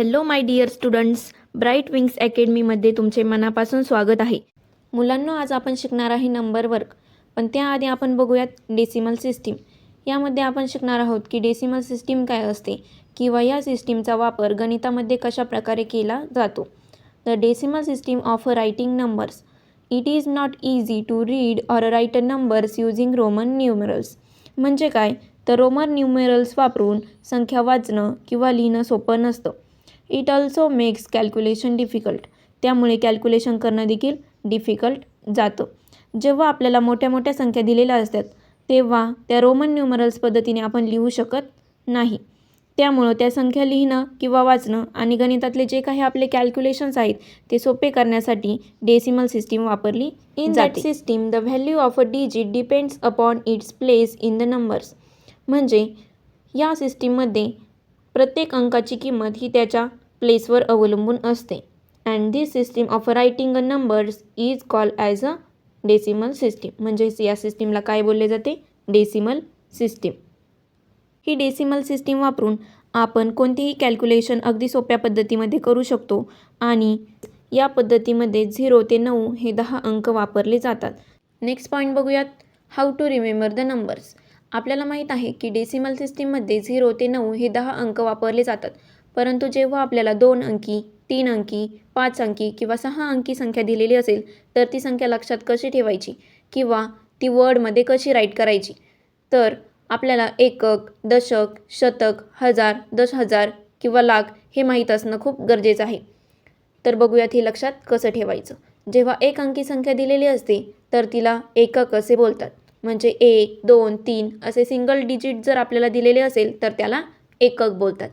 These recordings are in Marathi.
Hello my dear students, bright wings अकॅडमीमध्ये तुमचे मनापासून स्वागत आहे. मुलांनो, आज आपण शिकणार आहे नंबर वर्ग. पण त्याआधी आपण बघूयात डेसिमल सिस्टीम. यामध्ये आपण शिकणार आहोत की डेसिमल सिस्टीम काय असते किंवा या सिस्टीमचा वापर गणितामध्ये कशा प्रकारे केला जातो. The decimal system of writing numbers. It is not easy to read or write numbers using Roman numerals. म्हणजे काय, तर रोमन न्यूमरल्स वापरून संख्या वाचणं किंवा लिहिणं सोपं नसतं. It also makes calculation difficult. त्यामुळे कॅल्क्युलेशन करणं देखील डिफिकल्ट जातं. जेव्हा आपल्याला मोठ्या मोठ्या संख्या दिलेल्या असतात तेव्हा त्या रोमन न्यूमरल्स पद्धतीने आपण लिहू शकत नाही. त्यामुळं त्या संख्या लिहिणं किंवा वाचणं आणि गणितातले जे काही आपले कॅल्क्युलेशन्स आहेत ते सोपे करण्यासाठी डेसिमल सिस्टीम वापरली जाते. In that system the value of a digit depends upon its place in the numbers. म्हणजे या सिस्टीममध्ये प्रत्येक अंकाची किंमत ही त्याच्या प्लेसवर अवलंबून असते. And this system of writing a numbers is called as a decimal system. म्हणजेच या सिस्टीमला काय बोलले जाते? Decimal system. ही डेसिमल सिस्टीम वापरून आपण कोणतेही कॅल्क्युलेशन अगदी सोप्या पद्धतीमध्ये करू शकतो आणि या पद्धतीमध्ये 0 ते 9 हे 10 अंक वापरले जातात. नेक्स्ट पॉईंट बघूयात, how to remember the numbers. आपल्याला माहीत आहे की डेसिमल सिस्टीममध्ये 0 ते 9 हे 10 अंक वापरले जातात. परंतु जेव्हा आपल्याला 2 अंकी, 3 अंकी, 5 अंकी किंवा 6 अंकी संख्या दिलेली असेल तर ती संख्या लक्षात कशी ठेवायची किंवा ती वर्डमध्ये कशी राईट करायची, तर आपल्याला एकक, दशक, शतक, हजार, 10,000 किंवा लाख हे माहीत असणं खूप गरजेचं आहे. तर बघूयात हे लक्षात कसं ठेवायचं. जेव्हा एक अंकी संख्या दिलेली असते तर तिला एकक असे बोलतात. म्हणजे 1, 2, 3 असे सिंगल डिजिट जर आपल्याला दिलेले असेल तर त्याला एकक बोलतात.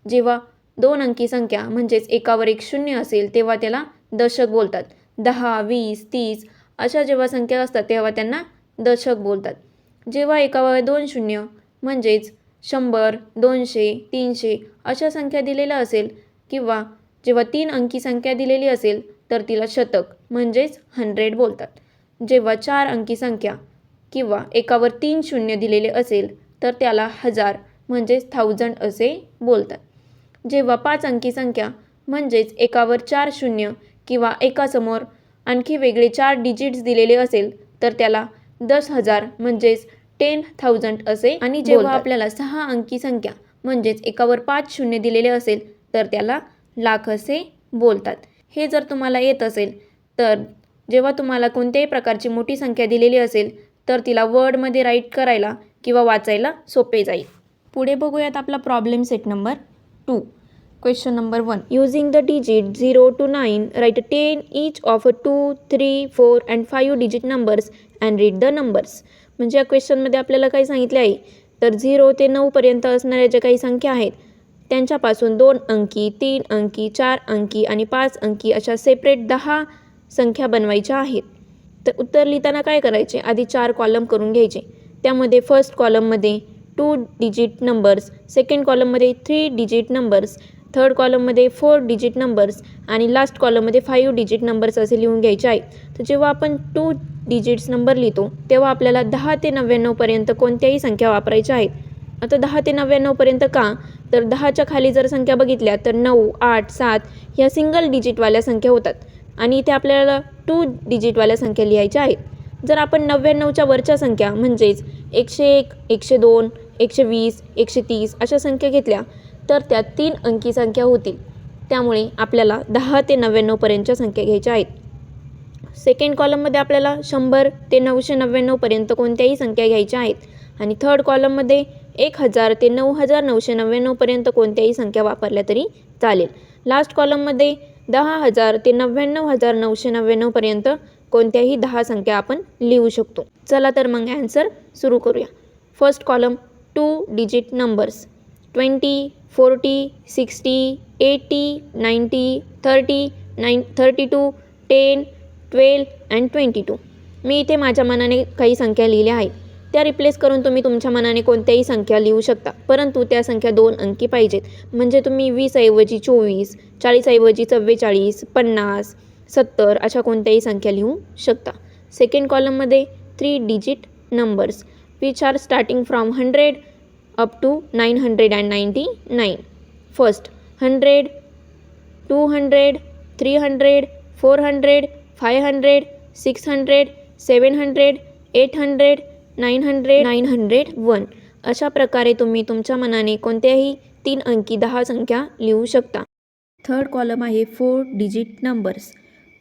जेव्हा 2 अंकी संख्या म्हणजेच एकावर एक शून्य असेल तेव्हा त्याला दशक बोलतात. 10, 20, 30 अशा जेव्हा संख्या असतात तेव्हा त्यांना दशक बोलतात. जेव्हा एकावर 2 शून्य म्हणजेच 100, 200, 300 अशा संख्या दिलेल्या असेल किंवा जेव्हा 3 अंकी संख्या दिलेली असेल तर तिला शतक म्हणजेच 100 बोलतात. जेव्हा 4 अंकी संख्या किंवा एकावर 3 शून्य दिलेले असेल तर त्याला हजार म्हणजेच 1000 असे बोलतात. जेव्हा 5 अंकी संख्या म्हणजेच एकावर 4 शून्य किंवा एकासमोर आणखी वेगळे 4 डिजिट्स दिलेले असेल तर त्याला 10,000 म्हणजेच 10,000 असे आणि जेव्हा आपल्याला 6 अंकी संख्या म्हणजेच एकावर 5 शून्य दिलेले असेल तर त्याला लाख असे बोलतात. हे जर तुम्हाला येत असेल तर जेव्हा तुम्हाला कोणत्याही प्रकारची मोठी संख्या दिलेली असेल तर तिला वर्डमध्ये राईट करायला किंवा वाचायला सोपे जाईल. पुढे बघूयात आपला problem set number 2. Question number 1. Using the digit 0 to 9 write 10 each of 2, 3, 4 and 5 digit numbers and read the numbers. म्हणजे या क्वेश्चनमध्ये आपल्याला काय सांगितले आहे, तर 0 ते 9 पर्यंत असणाऱ्या ज्या काही संख्या आहेत त्यांच्यापासून 2 अंकी, 3 अंकी, 4 अंकी आणि 5 अंकी अशा सेपरेट 10 संख्या बनवायच्या आहेत. तर उत्तर लिहिताना काय करायचे, आधी 4 कॉलम करून घ्यायचे. त्यामध्ये फर्स्ट कॉलममध्ये 2 डिजिट नंबर्स, सेकंड कॉलममध्ये 3 डिजिट नंबर्स, थर्ड कॉलममध्ये 4 डिजिट नंबर्स आणि लास्ट कॉलममध्ये 5 डिजिट नंबर्स असे लिहून घ्यायचे आहे. तर जेव्हा आपण 2 डिजिट्स नंबर लिहितो तेव्हा आपल्याला 10 ते 99 पर्यंत कोणत्याही संख्या वापरायच्या आहेत. आता 10 ते 99 पर्यंत का, तर 10च्या खाली जर संख्या बघितल्या तर 9, 8, 7 ह्या सिंगल डिजिटवाल्या संख्या होतात आणि इथे आपल्याला 2 डिजिटवाल्या संख्या लिहायच्या आहेत. जर आपण 99च्या वरच्या संख्या म्हणजेच 101, 102, 120, 130 अशा संख्या घेतल्या तर त्या 3 अंकी संख्या होतील. त्यामुळे आपल्याला 10 ते 99 पर्यंतच्या संख्या घ्यायच्या आहेत. सेकंड कॉलममध्ये आपल्याला 100 ते 999 पर्यंत कोणत्याही संख्या घ्यायच्या आहेत आणि थर्ड कॉलममध्ये 1000 ते 9999 पर्यंत कोणत्याही संख्या वापरल्या तरी चालेल. लास्ट कॉलममध्ये 10,000 ते 99,999 पर्यंत कोणत्याही 10 संख्या आपण लिहू शकतो. चला तर मग ॲन्सर सुरू करूया. First column 2 digit numbers 20, 40, 60, 80, 90, 30, 32, 10, 12 and 22. मी इथे माझ्या मनाने काही संख्या लिहिल्या आहेत, त्या रिप्लेस करून तुम्ही तुमच्या मनाने कोणत्याही संख्या लिहू शकता. परंतु त्या संख्या 2 अंकी पाहिजेत. म्हणजे तुम्ही 20 ऐवजी 24, 40 ऐवजी 44, 50, 70 अशा कोणत्याही संख्या लिहू शकता. सेकंड कॉलममध्ये 3 digit numbers which are starting from 100 up to 999. First 100, 200, 300, 400, 500, 600, 700, 800, 900, 901 अशा प्रकारे तुम्ही तुमच्या मनाने कोणत्याही 3 अंकी 10 संख्या लिहू शकता. थर्ड कॉलम आहे 4 डिजिट नंबर्स.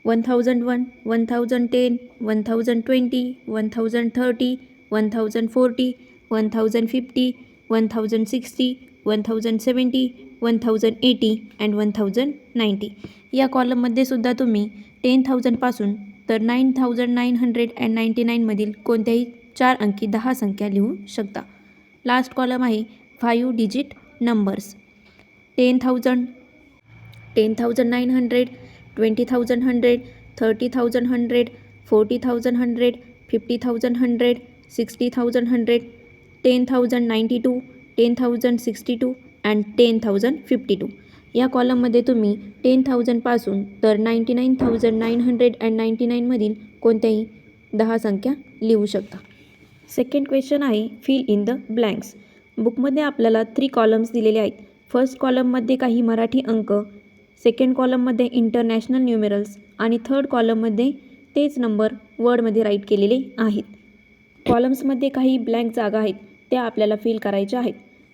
1001, 1010, 1020, 1030, 1040, 1050, 1060, 1070, 1080 अँड 1090. या कॉलममध्ये सुद्धा तुम्ही 10,000 पासून तर 9,999 मधील कोणत्याही 4 अंकी 10 संख्या लिहू शकता. लास्ट कॉलम आहे 5 डिजिट नंबर्स. 10,000, 10,900, 20,100, 30,100, 40,100, 50,100, 60,100, 10,092, 10,062 अँड 10,052. या कॉलममध्ये तुम्ही 10,000 पासून तर 99,999 मधील कोणत्याही 10 संख्या लिहू शकता. सेकंड क्वेश्चन आहे फिल इन द ब्लँक्स. बुकमध्ये आपल्याला 3 कॉलम्स दिलेले आहेत. फर्स्ट कॉलममध्ये काही मराठी अंक, सेकंड कॉलममध्ये इंटरनॅशनल न्यूमेरल्स आणि थर्ड कॉलममध्ये तेच नंबर वर्डमध्ये राईट केलेले आहेत. कॉलम्समध्ये काही ब्लँक जागा आहेत त्या आपल्याला फिल करायच्या आहेत.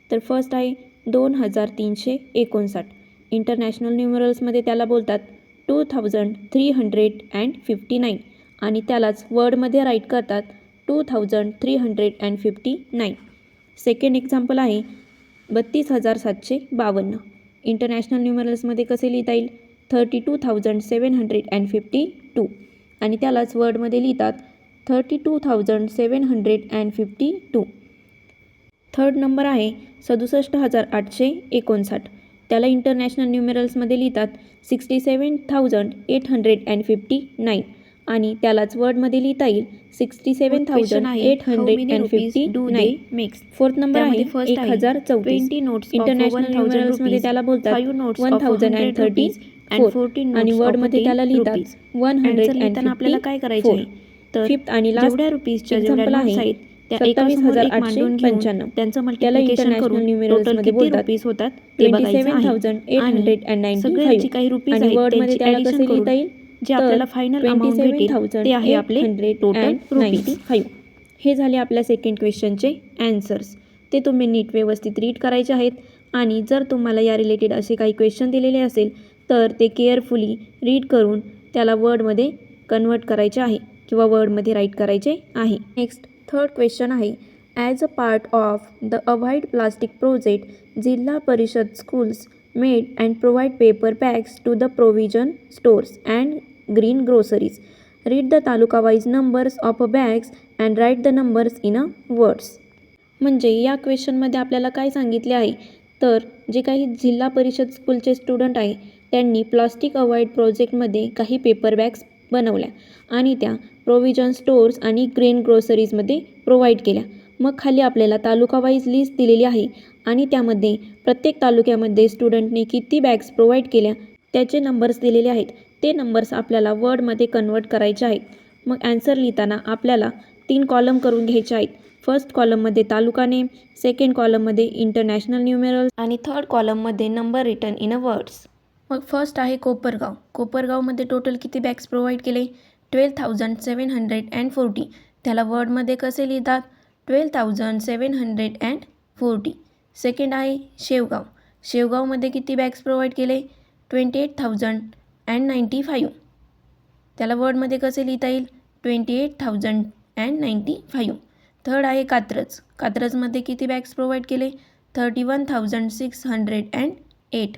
तर फर्स्ट आहे 2359. इंटरनॅशनल न्यूमरल्समध्ये त्याला बोलतात 2359 आणि त्यालाच वर्डमध्ये राईट करतात 2359. सेकंड एक्झाम्पल आहे 32,752. इंटरनॅशनल न्यूमरल्समध्ये कसे लिहिता येईल 32,752 आणि त्यालाच वर्डमध्ये लिहितात 32,752. थर्ड नंबर आहे 67,859. त्याला इंटरनॅशनल न्यूमेरल्समध्ये लिहितात 67,859 आणि त्यालाच वर्डमध्ये लिहिता येईल 67,859. फोर्थ नंबर आहे 1,034. इंटरनॅशनल न्यूमेरल्समध्ये त्याला बोलतात 1,034 आणि वर्डमध्ये त्याला लिहितात 154. आपल्याला काय करायचे आहे तर फिफ्थ आणि लास्ट रुपीजच्या एक्झाम्पल आहे 27,895. त्यांचं त्याला मल्टिप्लिकेशन इंटरनॅशनल करून न्यूमेरल्समध्ये किती बोलतात रुपीज होतात ते बघायचं आहे. 27,895 काही रुपीज आणि आहेत वर्डमध्ये त्यांची त्याला addition कसे लिहिता करून येईल जे आपल्याला फायनल अमाउंट भेटेल ते आहे आपले टोटल रुपीज. 95. हे झाले आपल्या सेकंड क्वेश्चनचे ॲन्सर्स. ते तुम्ही नीट व्यवस्थित रीड करायचे आहेत आणि जर तुम्हाला या रिलेटेड असे काही क्वेश्चन दिलेले असेल तर ते केअरफुली रीड करून त्याला वर्डमध्ये कन्वर्ट करायचे आहे किंवा वर्डमध्ये राईट करायचे आहे. नेक्स्ट थर्ड क्वेश्चन आहे as a part of the avoid plastic project Zilla Parishad schools made and provide paper bags to the provision stores and green groceries. Read the taluka wise numbers of a bags and write the numbers in a words. म्हणजे या क्वेश्चनमध्ये आपल्याला काय सांगितले आहे तर जे काही जिल्हा परिषद स्कूलचे स्टुडंट आहे त्यांनी प्लास्टिक अवॉइड प्रोजेक्टमध्ये काही पेपर बॅग्स बनवल्या आणि त्या प्रोव्हिजन स्टोर्स आणि ग्रेन ग्रोसरीजमध्ये प्रोव्हाइड केल्या. मग खाली आपल्याला तालुका वाईज लिस्ट दिलेली आहे आणि त्यामध्ये प्रत्येक तालुक्यामध्ये स्टुडंटने किती बॅग्स प्रोव्हाइड केल्या त्याचे नंबर्स दिलेले आहेत. ते नंबर्स आपल्याला वर्डमध्ये कन्वर्ट करायचे आहेत. मग ॲन्सर लिहिताना आपल्याला 3 कॉलम करून घ्यायचे आहेत. फर्स्ट कॉलममध्ये तालुका नेम, सेकंड कॉलममध्ये इंटरनॅशनल न्यूमेरल्स आणि थर्ड कॉलममध्ये number written in a words. मग फर्स्ट आहे कोपरगाव. कोपरगावमध्ये टोटल किती बॅग्स प्रोव्हाइड केले 12,740. त्याला वर्डमध्ये कसे लिहितात 12,740. सेकंड आहे शेवगाव. शेवगावमध्ये किती बॅग्स प्रोव्हाइड केले 28,095. त्याला वर्डमध्ये कसे लिहिता येईल 28,095. थर्ड आहे कात्रज. कात्रजमध्ये किती बॅग्स प्रोव्हाइड केले 31,608.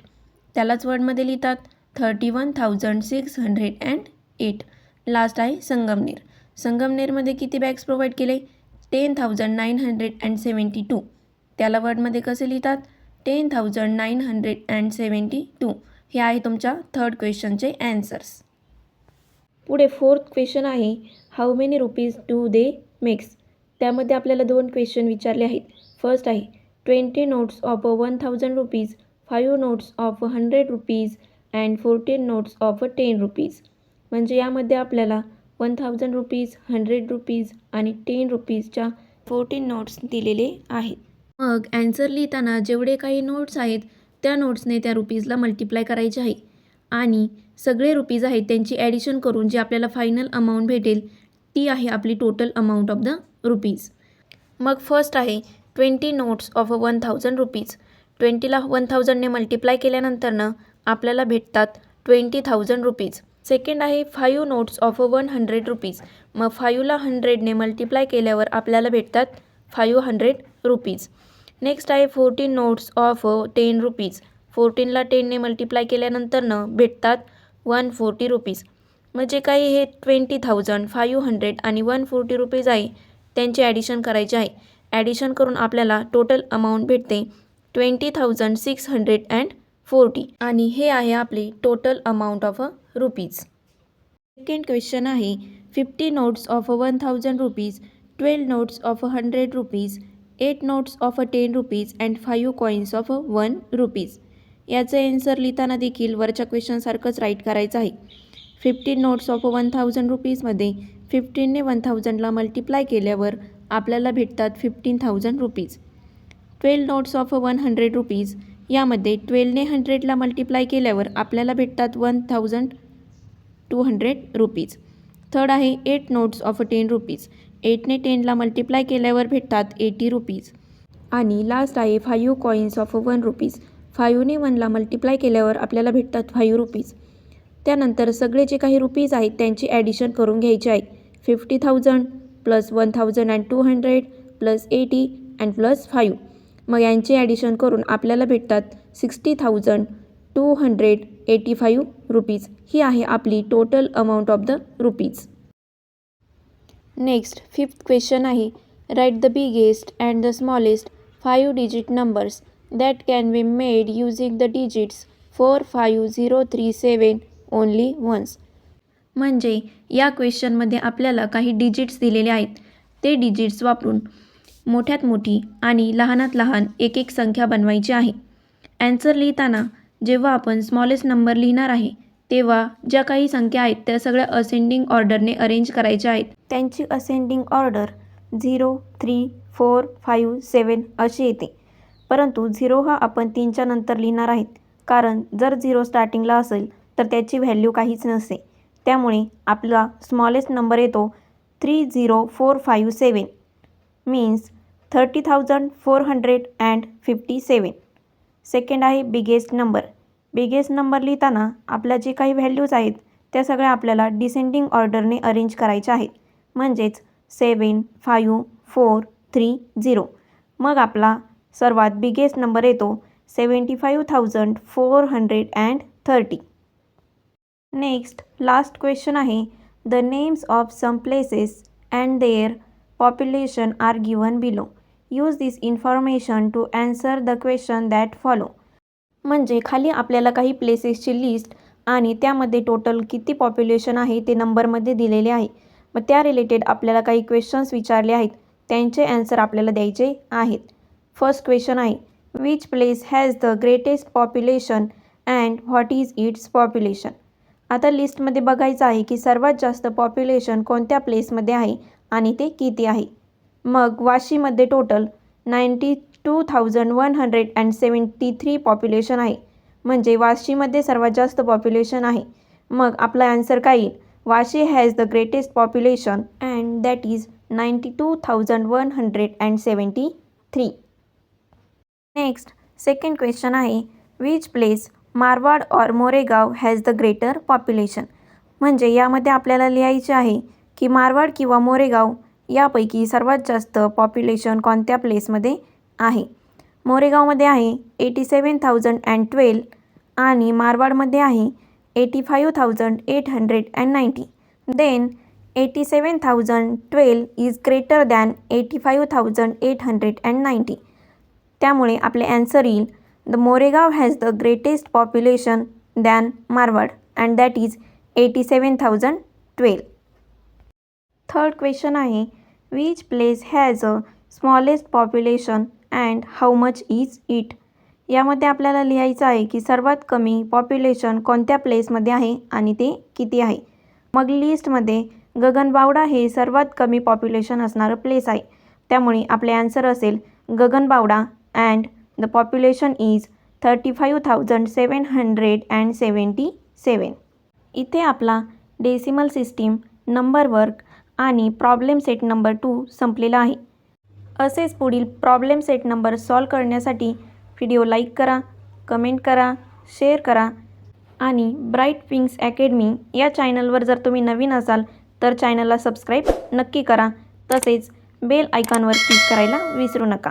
त्यालाच वर्डमध्ये लिहितात 31,608. लास्ट आहे संगमनेर. संगमनेरमध्ये किती बॅग्स प्रोव्हाइड केले 10,972. त्याला वर्डमध्ये कसे लिहितात 10,972. हे आहे तुमच्या थर्ड क्वेश्चनचे ॲन्सर्स. पुढे फोर्थ क्वेश्चन आहे how many rupees do they makes. त्यामध्ये आपल्याला 2 क्वेश्चन विचारले आहेत. फर्स्ट आहे 20 notes of 1,000 rupees, 5 notes of 100 rupees and 14 notes of 10 rupees. म्हणजे यामध्ये आपल्याला 1,000 रुपीज, 100 रुपीज आणि 10 रुपीजच्या 14 नोट्स दिलेले आहेत. मग ॲन्सर लिहिताना जेवढे काही नोट्स आहेत त्या नोट्सने त्या रुपीजला मल्टिप्लाय करायचे आहे आणि सगळे रुपीज आहेत त्यांची ॲडिशन करून जे आपल्याला फायनल अमाऊंट भेटेल ती आहे आपली total amount of the rupees. मग फर्स्ट आहे 20 नोट्स ऑफ 1000 रुपीज. 20ला 1000ने मल्टिप्लाय केल्यानंतरनं आपल्याला भेटतात 20,000 रुपीज. सेकंड आहे 5 नोट्स ऑफ 100 रुपीज. मग 5ला 100ने मल्टिप्लाय केल्यावर आपल्याला भेटतात 500 रुपीज. नेक्स्ट आहे 14 नोट्स ऑफ 10 रुपीज. 14ला 10ने मल्टिप्लाय केल्यानंतरनं भेटतात 140 रुपीज. म्हणजे काही हे 20,000, 500 आणि 140 रुपीज आहे त्यांचे ॲडिशन करायचे आहे. ॲडिशन करून आपल्याला टोटल अमाऊंट भेटते 20,640 आणि हे आहे आपली total amount of rupees. Second question आहे 50 notes of 1000 rupees, 12 notes of 100 rupees, 8 notes of 10 rupees and 5 coins of 1 rupees. याचं ॲन्सर लिहिताना देखील वरच्या क्वेश्चनसारखंच राईट करायचं आहे. 50 नोट्स ऑफ 1000 रुपीजमध्ये 15ने 1000ला मल्टिप्लाय केल्यावर आपल्याला भेटतात 15,000 रुपीज. 12 नोट्स ऑफ 100 रुपीज यामध्ये 12ने 100ला मल्टिप्लाय केल्यावर आपल्याला भेटतात 1,200 रुपीज. थर्ड आहे 8 नोट्स ऑफ 10 रुपीज. 8ने 10ला मल्टिप्लाय केल्यावर भेटतात 80 रुपीज. आणि लास्ट आहे 5 कॉईन्स ऑफ 1 रुपीज. 5ने 1ला मल्टिप्लाय केल्यावर आपल्याला भेटतात 5 रुपीज. त्यानंतर सगळे जे काही रुपीज आहेत त्यांची ॲडिशन करून घ्यायचे आहे. 50,000 प्लस 1,200 प्लस 80 अँड प्लस 5. मग यांचे ॲडिशन करून आपल्याला भेटतात 60,285 रुपीज. ही आहे आपली total amount of the rupees. Next 5th question आहे write the biggest and the smallest 5 digit numbers that can be made using the digits 4, 5, 0, 3, 7 only ones. म्हणजे या क्वेश्चनमध्ये आपल्याला काही डिजिट्स दिलेले आहेत. ते डिजिट्स वापरून मोठ्यात मोठी आणि लहानात लहान एक एक संख्या बनवायची आहे. ॲन्सर लिहिताना जेव्हा आपण स्मॉलेस्ट नंबर लिहिणार आहे तेव्हा ज्या काही संख्या आहेत त्या सगळ्या असेंडिंग ऑर्डरने अरेंज करायच्या आहेत. त्यांची असेंडिंग ऑर्डर 0, 3, 4, 5, 7 अशी येते. परंतु 0 हा आपण 3च्या नंतर लिहिणार आहेत, कारण जर 0 स्टार्टिंगला असेल तर त्याची व्हॅल्यू काहीच नसते. त्यामुळे आपला स्मॉलेस्ट नंबर येतो 30,457 मीन्स 30,457. सेकंड आहे बिगेस्ट नंबर. बिगेस्ट नंबर लिहिताना आपल्या जे काही व्हॅल्यूज आहेत त्या सगळ्या आपल्याला डिसेंडिंग ऑर्डरने अरेंज करायच्या आहेत. म्हणजेच 7, 5, 4, 3, 0. मग आपला सर्वात बिगेस्ट नंबर येतो 75,430. नेक्स्ट लास्ट क्वेश्चन आहे the names of some places and their population are given below. Use this information to answer the question that follow. म्हणजे खाली आपल्याला काही प्लेसेसची लिस्ट आणि त्यामध्ये टोटल किती पॉप्युलेशन आहे ते नंबरमध्ये दिलेले आहे. मग त्या रिलेटेड आपल्याला काही क्वेश्चन्स विचारले आहेत, त्यांचे ॲन्सर आपल्याला द्यायचे आहेत. फर्स्ट क्वेश्चन आहे which place has the greatest population and what is it's population. आता लिस्टमध्ये बघायचं आहे की सर्वात जास्त पॉप्युलेशन कोणत्या प्लेसमध्ये आहे आणि ते किती आहे. मग वाशीमध्ये टोटल 92,173 पॉप्युलेशन आहे. म्हणजे वाशीमध्ये सर्वात जास्त पॉप्युलेशन आहे. मग आपला आन्सर काय येईल? Vashi has the greatest population and that is 92,173. Next second question आहे विच प्लेस मारवाड और Moregaon has the greater population. म्हणजे यामध्ये आपल्याला लिहायचे आहे की मारवाड किंवा मोरेगाव यापैकी सर्वात जास्त पॉप्युलेशन कोणत्या प्लेसमध्ये आहे. मोरेगावमध्ये आहे 87,012 आणि मारवाडमध्ये आहे 85,890. Then 87,012 is greater than 85,890. त्यामुळे आपले ॲन्सर येईल the Moregaon has the greatest population than Marwad and that is 87,012. Third question आहे which place has a smallest population and how much is it. यामध्ये आपल्याला लिहायचं आहे की सर्वात कमी पॉप्युलेशन कोणत्या प्लेसमध्ये आहे आणि ते किती आहे. मग लिस्टमध्ये गगनबावडा हे सर्वात कमी पॉप्युलेशन असणारं प्लेस आहे. त्यामुळे आपले ॲन्सर असेल Gaganbawada and the population is 35,773. 7. इथे आपला डेसिमल सिस्टीम नंबर वर्क आणि प्रॉब्लेम सेट नंबर 2 संपलेला आहे. असेच पुढील प्रॉब्लेम सेट नंबर सॉल्व करण्यासाठी व्हिडिओ लाईक करा, कमेंट करा, शेअर करा आणि ब्राईट विंग्स अकॅडमी या चॅनलवर जर तुम्ही नवीन असाल तर चॅनलला सबस्क्राईब नक्की करा. तसेच बेल आयकॉनवर क्लिक करायला विसरू नका.